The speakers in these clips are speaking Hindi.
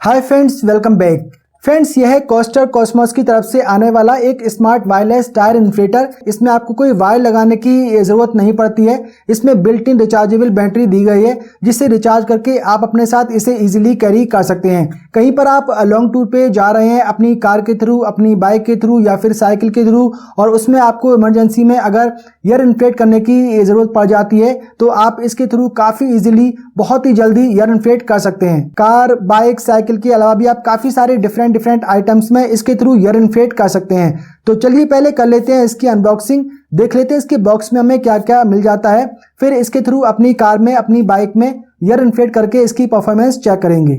Hi friends, welcome back. Friends, यह है कोस्टर कॉस्मोस की तरफ से आने वाला एक स्मार्ट वायरलेस टायर इन्फ्लेटर। इसमें आपको कोई वायर लगाने की ज़रूरत नहीं पड़ती है। इसमें बिल्ट इन रिचार्जेबल बैटरी दी गई है, जिससे रिचार्ज करके आप अपने साथ इसे इजीली कैरी कर सकते हैं। कहीं पर आप लॉन्ग टूर पे जा रहे हैं अपनी कार के थ्रू, अपनी बाइक के थ्रू या फिर साइकिल के थ्रू, और उसमें आपको इमरजेंसी में अगर एयर इन्फ्लेट करने की ज़रूरत पड़ जाती है तो आप इसके थ्रू काफ़ी इजीली, बहुत ही जल्दी एयर इन्फ्लेट कर सकते हैं। कार, बाइक, साइकिल के अलावा भी आप काफ़ी सारे डिफरेंट आइटम्स में इसके थ्रू एयर इन्फ्लेट कर सकते हैं। तो चलिए पहले कर लेते हैं इसकी अनबॉक्सिंग, देख लेते हैं इसके बॉक्स में हमें क्या क्या मिल जाता है। फिर इसके थ्रू अपनी कार में, अपनी बाइक में एयर इन्फ्लेट करके इसकी परफॉर्मेंस चेक करेंगे।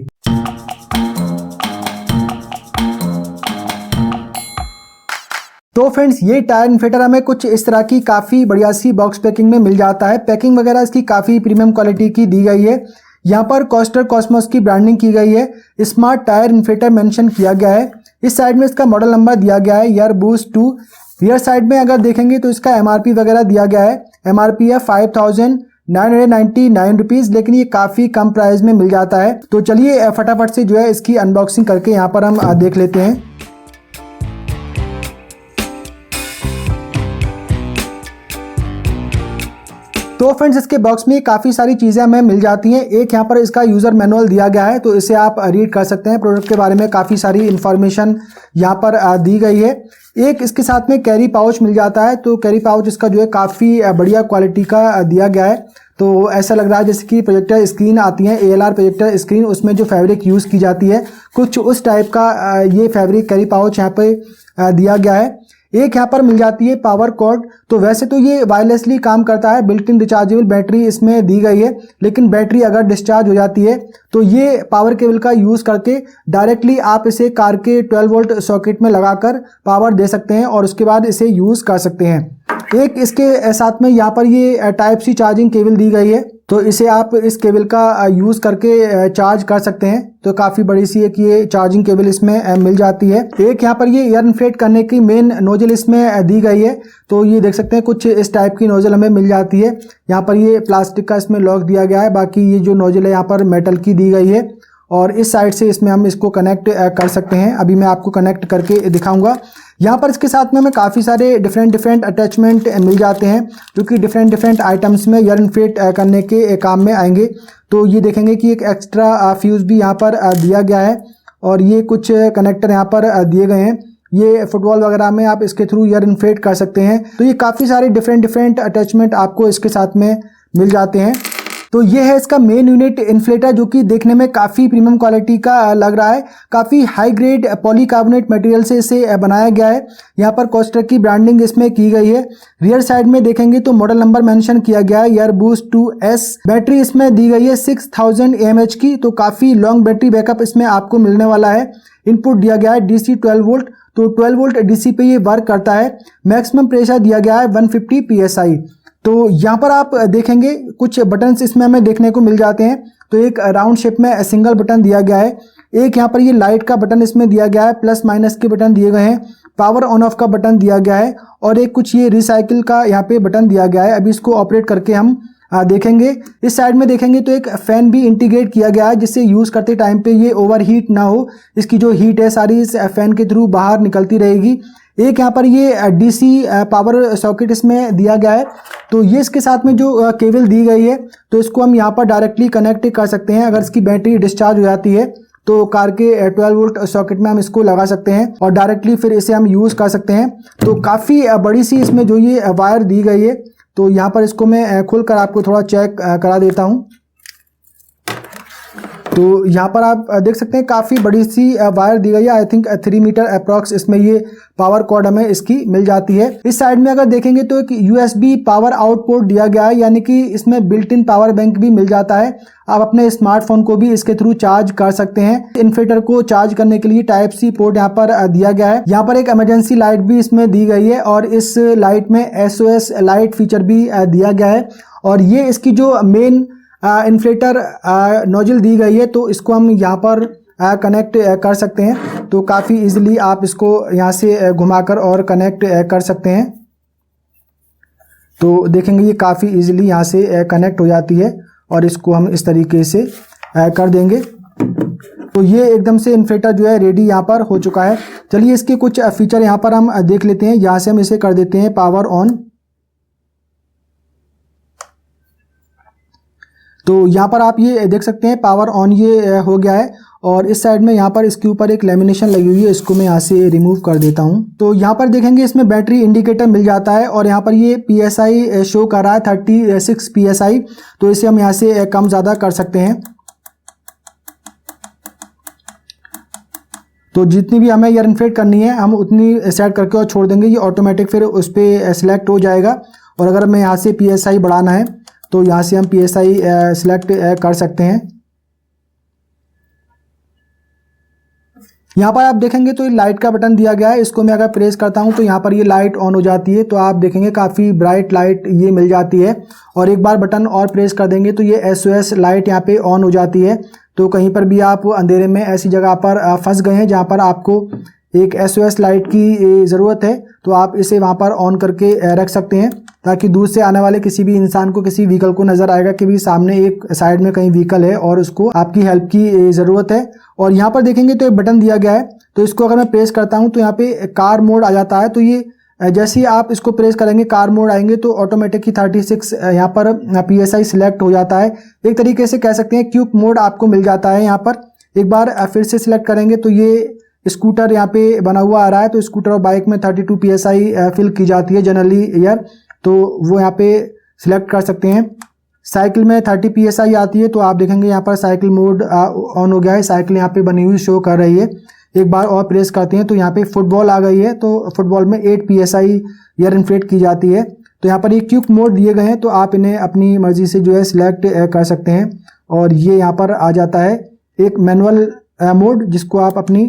तो फ्रेंड्स, ये टायर इन्फ्लेटर हमें कुछ इस तरह की काफ़ी बढ़िया सी बॉक्स पैकिंग में मिल जाता है। पैकिंग वगैरह इसकी काफ़ी प्रीमियम क्वालिटी की दी गई है। यहाँ पर कोस्टर कॉस्मोस की ब्रांडिंग की गई है, स्मार्ट टायर इन्फ्लेटर मेंशन किया गया है। इस साइड में इसका मॉडल नंबर दिया गया है, एयर बूस्ट 2। रियर साइड में अगर देखेंगे तो इसका एमआरपी वगैरह दिया गया है। एमआरपी है 5,999 रुपीज़, लेकिन ये काफ़ी कम प्राइस में मिल जाता है। तो चलिए फटाफट से जो है इसकी अनबॉक्सिंग करके यहाँ पर हम देख लेते हैं। तो फ्रेंड्स, इसके बॉक्स में काफ़ी सारी चीज़ें हमें मिल जाती हैं। एक यहाँ पर इसका यूज़र मैनुअल दिया गया है, तो इसे आप रीड कर सकते हैं। प्रोडक्ट के बारे में काफ़ी सारी इन्फॉर्मेशन यहाँ पर दी गई है। एक इसके साथ में कैरी पाउच मिल जाता है, तो कैरी पाउच इसका जो है काफ़ी बढ़िया क्वालिटी का दिया गया है। तो ऐसा लग रहा है जैसे कि प्रोजेक्टर स्क्रीन आती है, ALR प्रोजेक्टर स्क्रीन, उसमें जो फैब्रिक यूज़ की जाती है, कुछ उस टाइप का ये फैब्रिक कैरी पाउच यहाँ पे दिया गया है। एक यहाँ पर मिल जाती है पावर कॉर्ड। तो वैसे तो ये वायरलेसली काम करता है, बिल्ट इन रिचार्जेबल बैटरी इसमें दी गई है, लेकिन बैटरी अगर डिस्चार्ज हो जाती है तो ये पावर केबल का यूज़ करके डायरेक्टली आप इसे कार के 12 वोल्ट सॉकेट में लगाकर पावर दे सकते हैं और उसके बाद इसे यूज़ कर सकते हैं। एक इसके साथ में यहाँ पर ये टाइप सी चार्जिंग केबल दी गई है, तो इसे आप इस केबल का यूज़ करके चार्ज कर सकते हैं। तो काफ़ी बड़ी सी एक ये चार्जिंग केबल इसमें मिल जाती है। एक यहाँ पर ये एयर इन्फ्लेट करने की मेन नोजल इसमें दी गई है, तो ये देख सकते हैं कुछ इस टाइप की नोजल हमें मिल जाती है। यहाँ पर ये प्लास्टिक का इसमें लॉक दिया गया है, बाकी ये जो नोजल है यहाँ पर मेटल की दी गई है, और इस साइड से इसमें हम इसको कनेक्ट कर सकते हैं। अभी मैं आपको कनेक्ट करके दिखाऊंगा। यहाँ पर इसके साथ में हमें काफ़ी सारे डिफरेंट अटैचमेंट मिल जाते हैं, जो कि डिफरेंट आइटम्स में एयर इन्फ्लेट करने के काम में आएंगे। तो ये देखेंगे कि एक एक्स्ट्रा फ्यूज़ भी यहाँ पर दिया गया है, और ये कुछ कनेक्टर यहाँ पर दिए गए हैं। ये फुटबॉल वगैरह में आप इसके थ्रू एयर इन्फ्लेट कर सकते हैं। तो ये काफ़ी सारे डिफरेंट अटैचमेंट आपको इसके साथ में मिल जाते हैं। तो ये है इसका मेन यूनिट इन्फ्लेटर, जो कि देखने में काफ़ी प्रीमियम क्वालिटी का लग रहा है। काफ़ी हाई ग्रेड पॉलीकार्बोनेट मटेरियल से इसे बनाया गया है। यहाँ पर कोस्टर की ब्रांडिंग इसमें की गई है। रियर साइड में देखेंगे तो मॉडल नंबर मेंशन किया गया है, एयर बूस्ट 2S। बैटरी इसमें दी गई है 6000 mAh की, तो काफ़ी लॉन्ग बैटरी बैकअप इसमें आपको मिलने वाला है। इनपुट दिया गया है DC 12 वोल्ट, तो 12 वोल्ट DC पे ये वर्क करता है। मैक्सिमम प्रेशर दिया गया है 150 PSI। तो यहाँ पर आप देखेंगे कुछ बटन्स इसमें हमें देखने को मिल जाते हैं। तो एक राउंड शेप में सिंगल बटन दिया गया है। एक यहाँ पर ये लाइट का बटन इसमें दिया गया है, प्लस माइनस के बटन दिए गए हैं। पावर ऑन ऑफ का बटन दिया गया है, और एक कुछ ये रिसाइकिल का यहाँ पे बटन दिया गया है। अभी इसको ऑपरेट करके हम देखेंगे। इस साइड में देखेंगे तो एक फैन भी इंटीग्रेट किया गया है, जिससे यूज़ करते टाइम पे ये ओवर हीट ना हो। इसकी जो हीट है सारी इस फैन के थ्रू बाहर निकलती रहेगी। एक यहाँ पर ये DC पावर सॉकेट इसमें दिया गया है, तो ये इसके साथ में जो केबल दी गई है, तो इसको हम यहाँ पर डायरेक्टली कनेक्ट कर सकते हैं। अगर इसकी बैटरी डिस्चार्ज हो जाती है तो कार के 12 वोल्ट सॉकेट में हम इसको लगा सकते हैं और डायरेक्टली फिर इसे हम यूज़ कर सकते हैं। तो काफ़ी बड़ी सी इसमें जो ये वायर दी गई है, तो यहाँ पर इसको मैं खोलकर आपको थोड़ा चेक करा देता हूँ। तो यहाँ पर आप देख सकते हैं काफ़ी बड़ी सी वायर दी गई है। आई थिंक 3 मीटर अप्रॉक्स इसमें ये पावर कॉर्ड हमें इसकी मिल जाती है। इस साइड में अगर देखेंगे तो एक USB पावर आउटपुट दिया गया है, यानी कि इसमें बिल्ट इन पावर बैंक भी मिल जाता है। आप अपने स्मार्टफोन को भी इसके थ्रू चार्ज कर सकते हैं। इन्फ्लेटर को चार्ज करने के लिए टाइप C पोर्ट यहाँ पर दिया गया है। यहाँ पर एक इमरजेंसी लाइट भी इसमें दी गई है, और इस लाइट में SOS लाइट फीचर भी दिया गया है। और ये इसकी जो मेन इन्फ्लेटर नोजल दी गई है, तो इसको हम यहाँ पर कनेक्ट कर सकते हैं। तो काफ़ी इजीली आप इसको यहाँ से घुमाकर और कनेक्ट कर सकते हैं। तो देखेंगे ये काफ़ी इजीली यहाँ से कनेक्ट हो जाती है, और इसको हम इस तरीके से कर देंगे। तो ये एकदम से इन्फ्लेटर जो है रेडी यहाँ पर हो चुका है। चलिए इसके कुछ फीचर यहाँ पर हम देख लेते हैं। यहाँ से हम इसे कर देते हैं पावर ऑन। तो यहाँ पर आप ये देख सकते हैं पावर ऑन ये हो गया है। और इस साइड में यहाँ पर इसके ऊपर एक लेमिनेशन लगी हुई है, इसको मैं यहाँ से रिमूव कर देता हूँ। तो यहाँ पर देखेंगे इसमें बैटरी इंडिकेटर मिल जाता है और यहाँ पर ये PSI शो कर रहा है 36 PSI। तो इसे हम यहाँ से कम ज़्यादा कर सकते हैं। तो जितनी भी हमें ईयर इन्फ्लेट करनी है हम उतनी सेट करके और छोड़ देंगे, ये ऑटोमेटिक फिर उस पर सिलेक्ट हो जाएगा। और अगर हमें यहाँ से PSI बढ़ाना है तो यहाँ से हम PSI सिलेक्ट कर सकते हैं। यहाँ पर आप देखेंगे तो ये लाइट का बटन दिया गया है, इसको मैं अगर प्रेस करता हूँ तो यहाँ पर ये लाइट ऑन हो जाती है। तो आप देखेंगे काफ़ी ब्राइट लाइट ये मिल जाती है। और एक बार बटन और प्रेस कर देंगे तो ये SOS लाइट यहाँ पे ऑन हो जाती है। तो कहीं पर भी आप अंधेरे में ऐसी जगह पर फंस गए हैं जहाँ पर आपको एक SOS लाइट की ज़रूरत है, तो आप इसे वहाँ पर ऑन करके रख सकते हैं, ताकि दूर से आने वाले किसी भी इंसान को, किसी व्हीकल को नज़र आएगा कि भी सामने एक साइड में कहीं व्हीकल है और उसको आपकी हेल्प की ज़रूरत है। और यहाँ पर देखेंगे तो एक बटन दिया गया है, तो इसको अगर मैं प्रेस करता हूँ तो यहाँ पे कार मोड आ जाता है। तो ये जैसे ही आप इसको प्रेस करेंगे कार मोड आएंगे तो ऑटोमेटिक ही 36 यहाँ पर PSI सिलेक्ट हो जाता है। एक तरीके से कह सकते हैं क्यूब मोड आपको मिल जाता है। यहाँ पर एक बार फिर से सिलेक्ट करेंगे तो ये स्कूटर यहाँ पे बना हुआ आ रहा है। तो स्कूटर और बाइक में 32 PSI फिल की जाती है जनरली ईयर, तो वो यहाँ पे सिलेक्ट कर सकते हैं। साइकिल में 30 PSI आती है, तो आप देखेंगे यहाँ पर साइकिल मोड ऑन हो गया है, साइकिल यहाँ पे बनी हुई शो कर रही है। एक बार और प्रेस करते हैं तो यहाँ पे फुटबॉल आ गई है, तो फुटबॉल में 8 PSI ईयर इन्फ्लेट की जाती है। तो यहाँ पर ये क्यूब मोड दिए गए हैं, तो आप इन्हें अपनी मर्जी से जो है सिलेक्ट कर सकते हैं। और ये यहाँ पर आ जाता है एक मैनुअल मोड, जिसको आप अपनी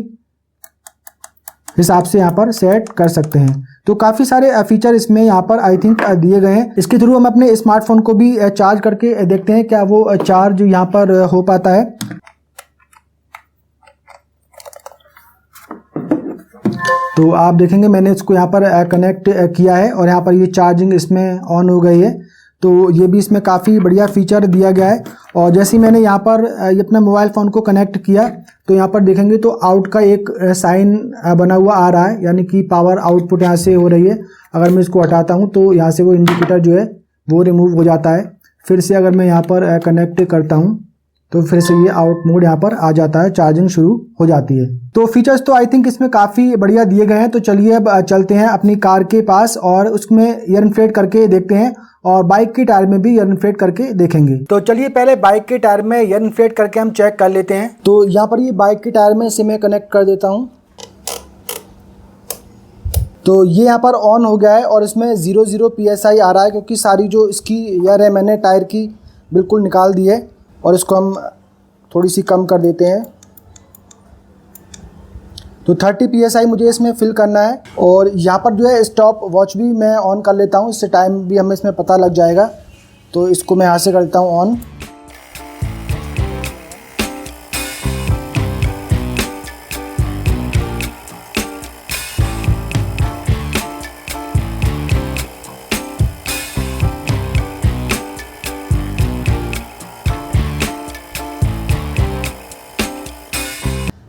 हिसाब से यहाँ पर सेट कर सकते हैं। तो काफ़ी सारे फीचर इसमें यहाँ पर आई थिंक दिए गए हैं। इसके थ्रू हम अपने स्मार्टफोन को भी चार्ज करके देखते हैं क्या वो चार्ज यहाँ पर हो पाता है। तो आप देखेंगे मैंने इसको यहाँ पर कनेक्ट किया है और यहाँ पर ये चार्जिंग इसमें ऑन हो गई है। तो ये भी इसमें काफ़ी बढ़िया फीचर दिया गया है। और जैसे ही मैंने यहाँ पर ये अपना मोबाइल फ़ोन को कनेक्ट किया तो यहाँ पर देखेंगे तो आउट का एक साइन बना हुआ आ रहा है, यानी कि पावर आउटपुट यहाँ से हो रही है। अगर मैं इसको हटाता हूँ तो यहाँ से वो इंडिकेटर जो है वो रिमूव हो जाता है। फिर से अगर मैं यहाँ पर कनेक्ट करता हूँ तो फिर से ये आउट मोड यहाँ पर आ जाता है, चार्जिंग शुरू हो जाती है। तो फीचर्स तो आई थिंक इसमें काफ़ी बढ़िया दिए गए हैं। तो चलिए अब चलते हैं अपनी कार के पास और उसमें ईयर इन्फ्लेट करके देखते हैं और बाइक के टायर में भी ईयर इन्फ्लेट करके देखेंगे। तो चलिए पहले बाइक के टायर में ईयर इन्फ्लेट करके हम चेक कर लेते हैं। तो यहाँ पर ये बाइक के टायर में इसे मैं कनेक्ट कर देता हूँ। तो ये यहाँ पर ऑन हो गया है और इसमें 0 PSI आ रहा है, क्योंकि सारी जो इसकी एयर है मैंने टायर की बिल्कुल निकाल दी है। और इसको हम थोड़ी सी कम कर देते हैं। तो 30 PSI मुझे इसमें फिल करना है। और यहाँ पर जो है स्टॉप वॉच भी मैं ऑन कर लेता हूँ, इससे टाइम भी हमें इसमें पता लग जाएगा। तो इसको मैं यहाँ से कर देता हूँ ऑन।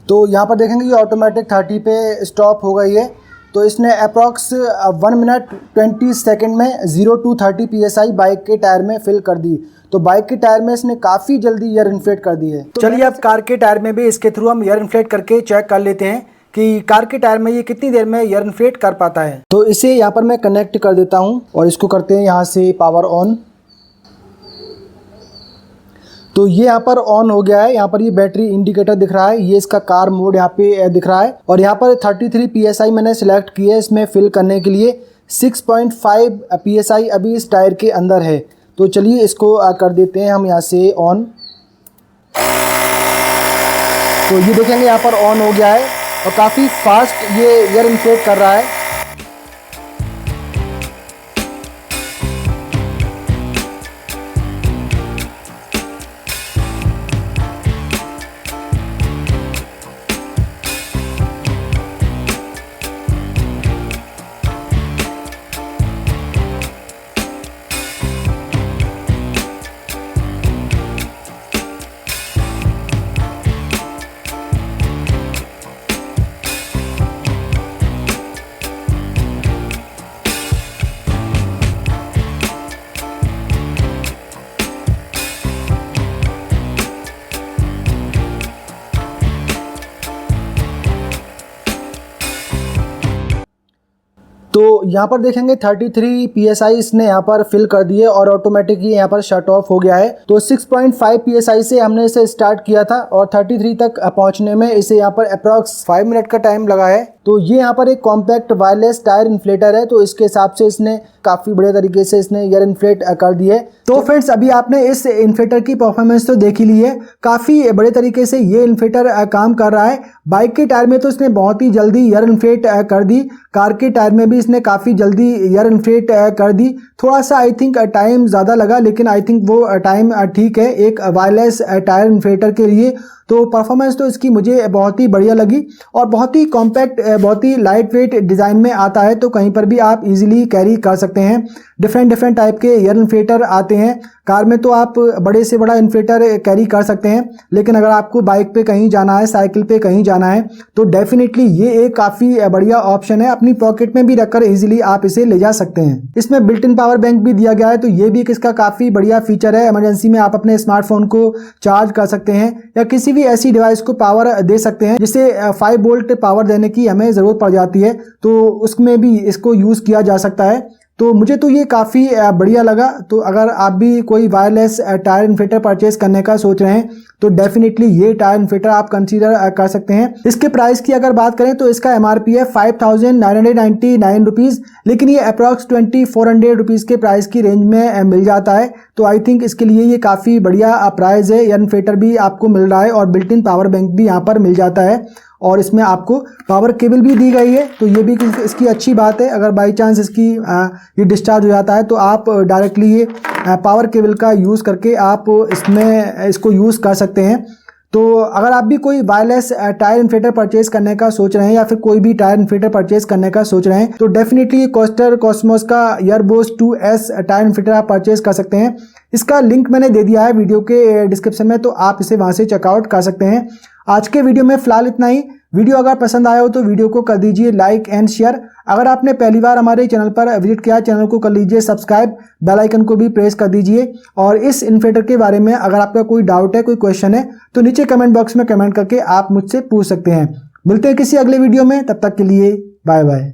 तो यहाँ पर देखेंगे ये ऑटोमेटिक 30 पे स्टॉप हो गई है। तो इसने अप्रॉक्स 1 मिनट 20 सेकेंड में 0 to 30 PSI बाइक के टायर में फिल कर दी। तो बाइक के टायर में इसने काफ़ी जल्दी ईयर इन्फ्लेट कर दी है। तो चलिए अब कार के टायर में भी इसके थ्रू हम ईयर इन्फ्लेट करके चेक कर लेते हैं कि कार के टायर में ये कितनी देर में ईयर इन्फ्लेट कर पाता है। तो इसे यहाँ पर मैं कनेक्ट कर देता हूँ और इसको करते हैं यहाँ से पावर ऑन। तो ये यहाँ पर ऑन हो गया है। यहाँ पर ये बैटरी इंडिकेटर दिख रहा है, ये इसका कार मोड यहाँ पे दिख रहा है। और यहाँ पर 33 PSI मैंने सिलेक्ट किया है इसमें फिल करने के लिए। 6.5 PSI अभी इस टायर के अंदर है। तो चलिए इसको कर देते हैं हम यहाँ से ऑन। तो ये देखेंगे यहाँ पर ऑन हो गया है और काफ़ी फास्ट ये ईयर इन्फ्लेट कर रहा है। तो यहाँ पर देखेंगे 33 PSI इसने यहाँ पर फिल कर दिए और ऑटोमेटिक ही यहाँ पर शट ऑफ हो गया है। तो 6.5 PSI से हमने इसे स्टार्ट किया था और 33 तक पहुँचने में इसे यहाँ पर अप्रॉक्स 5 मिनट का टाइम लगा है। तो ये यहाँ पर एक कॉम्पैक्ट वायरलेस टायर इन्फ्लेटर है, तो इसके हिसाब से इसने काफ़ी बढ़िया तरीके से इसने एयर इन्फ्लेट कर दिए। तो फ्रेंड्स अभी आपने इस इन्फ्लेटर की परफॉर्मेंस तो देख ही ली है, काफ़ी बड़े तरीके से ये इन्फ्लेटर काम कर रहा है। बाइक के टायर में तो इसने बहुत ही जल्दी एयर इन्फ्लेट कर दी, कार के टायर में भी इसने काफ़ी जल्दी एयर इन्फ्लेट कर दी। थोड़ा सा आई थिंक टाइम ज़्यादा लगा, लेकिन आई थिंक वो टाइम ठीक है एक वायरलेस टायर इन्फ्लेटर के लिए। तो परफॉर्मेंस तो इसकी मुझे बहुत ही बढ़िया लगी और बहुत ही कॉम्पैक्ट, बहुत ही लाइट वेट डिज़ाइन में आता है, तो कहीं पर भी आप इजीली कैरी कर सकते हैं। डिफरेंट टाइप के एयर इन्फ्लेटर आते हैं, कार में तो आप बड़े से बड़ा इन्फ्लेटर कैरी कर सकते हैं, लेकिन अगर आपको बाइक पे कहीं जाना है, साइकिल पे कहीं जाना है, तो डेफिनेटली ये एक काफ़ी बढ़िया ऑप्शन है। अपनी पॉकेट में भी रखकर इजीली आप इसे ले जा सकते हैं। इसमें बिल्ट इन पावर बैंक भी दिया गया है, तो ये भी इसका काफ़ी बढ़िया फीचर है। इमरजेंसी में आप अपने स्मार्टफोन को चार्ज कर सकते हैं या किसी भी ऐसी डिवाइस को पावर दे सकते हैं जिसे 5 वोल्ट पावर देने की हमें ज़रूरत पड़ जाती है, तो उसमें भी इसको यूज़ किया जा सकता है। तो मुझे तो ये काफ़ी बढ़िया लगा। तो अगर आप भी कोई वायरलेस टायर इन्फ्लेटर परचेज करने का सोच रहे हैं तो डेफिनेटली ये टायर इन्फ्लेटर आप कंसीडर कर सकते हैं। इसके प्राइस की अगर बात करें तो इसका MRP है 5,999 रुपीज़, लेकिन ये अप्रॉक्स 2,400 रुपीज़ के प्राइस की रेंज में मिल जाता है। तो आई थिंक इसके लिए ये काफ़ी बढ़िया प्राइस है। एयर इन्फ्लेटर भी आपको मिल रहा है और बिल्ट इन पावर बैंक भी यहाँ पर मिल जाता है और इसमें आपको पावर केबल भी दी गई है, तो ये भी इसकी अच्छी बात है। अगर बाई चांस इसकी ये डिस्चार्ज हो जाता है तो आप डायरेक्टली ये पावर केबल का यूज़ करके आप इसको यूज़ कर सकते हैं। तो अगर आप भी कोई वायरलेस टायर इन्फ्लेटर परचेज करने का सोच रहे हैं या फिर कोई भी टायर इन्फ्लेटर परचेज करने का सोच रहे हैं तो डेफिनेटली कोस्टर कॉस्मोस का एयरबोस 2S टायर इन्फ्लेटर आप परचेज कर सकते हैं। इसका लिंक मैंने दे दिया है वीडियो के डिस्क्रिप्शन में, तो आप इसे वहां से चेकआउट कर सकते हैं। आज के वीडियो में फिलहाल इतना ही। वीडियो अगर पसंद आया हो तो वीडियो को कर दीजिए लाइक एंड शेयर। अगर आपने पहली बार हमारे चैनल पर विजिट किया, चैनल को कर लीजिए सब्सक्राइब, बेल आइकन को भी प्रेस कर दीजिए। और इस इन्फ्लेटर के बारे में अगर आपका कोई डाउट है, कोई क्वेश्चन है, तो नीचे कमेंट बॉक्स में कमेंट करके आप मुझसे पूछ सकते हैं। मिलते हैं किसी अगले वीडियो में, तब तक के लिए बाय बाय।